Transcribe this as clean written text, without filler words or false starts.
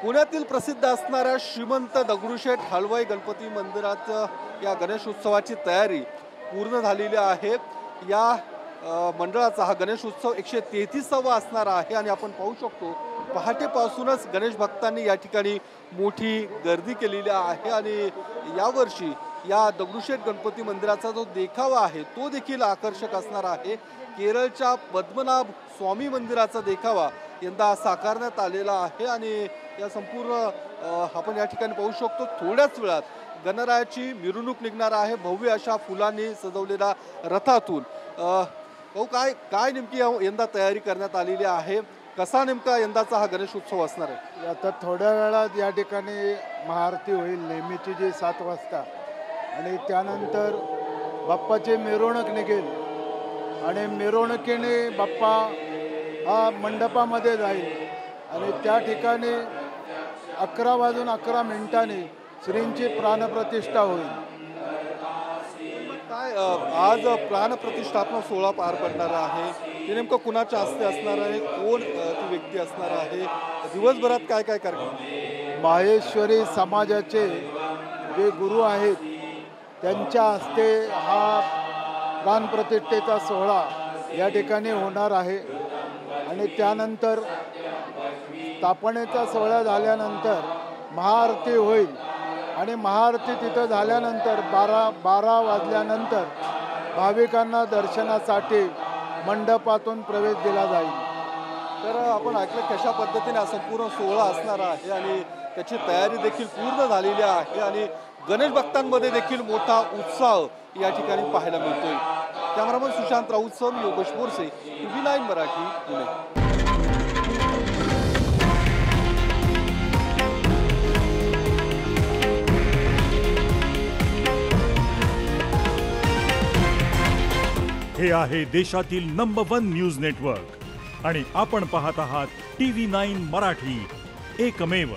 पुण्यातील प्रसिद्ध असणाऱ्या श्रीमंत दगडूशेठ हलवाई गणपती मंदिराचं या गणेश उत्सवाची तयारी पूर्ण झालेली आहे। या मंडळाचा हा गणेश उत्सव 133वा असणार आहे आणि आपण पाहू शकतो पहाटेपासूनच गणेश भक्तांनी या ठिकाणी मोठी गर्दी केलेली आहे आणि यावर्षी या दगडूशेठ गणपती मंदिराचा जो देखावा आहे तो देखील आकर्षक असणार आहे। केरळच्या पद्मनाभ स्वामी मंदिराचा देखावा यंदा साकारण्यात आलेला आहे आणि या संपूर्ण आपण या ठिकाणी पाहू शकतो थोड्याच वेळात गणरायाची मिरवणूक निघणार आहे भव्य अशा फुलांनी सजवलेल्या रथातून। भाऊ काय नेमकी यंदा तयारी करण्यात आलेली आहे, कसा नेमका यंदाचा हा गणेश उत्सव असणार आहे? आता थोड्या वेळात या ठिकाणी महाआरती होईल नेहमीची जी 7 वाजता आणि त्यानंतर बाप्पाची मिरवणूक निघेल आणि मिरवणुकीने बाप्पा हा मंडपामध्ये जाईल आणि त्या ठिकाणी 11:11 श्रींची प्राणप्रतिष्ठा होईल। काय आज प्राणप्रतिष्ठापना सोहळा पार पडणार आहे, ते नेमकं कुणाच्या हस्ते असणार आहे, कोण ती व्यक्ती असणार आहे, दिवसभरात काय काय कार्यक्रम? माहेश्वरी समाजाचे जे गुरु आहेत त्यांच्या हस्ते हा प्राणप्रतिष्ठेचा सोहळा या ठिकाणी होणार आहे आणि त्यानंतर स्थापनेचा सोहळा झाल्यानंतर महाआरती होईल आणि महाआरती तिथं झाल्यानंतर 12 वाजल्यानंतर भाविकांना दर्शनासाठी मंडपातून प्रवेश दिला जाईल। तर आपण ऐकलं कशा पद्धतीने हा संपूर्ण सोहळा असणार आहे आणि त्याची तयारी देखील पूर्ण झालेली आहे आणि गणेश भक्तांमध्ये देखील मोठा उत्साह या ठिकाणी पाहायला मिळतोय। कॅमेरामन सुशांत राऊत सह योगेश बोरसे, TV9 मराठी, पुणे। हे आहे देशातील नंबर 1 न्यूज नेटवर्क आणि आपण पाहत आहात TV9 मराठी, एकमेव।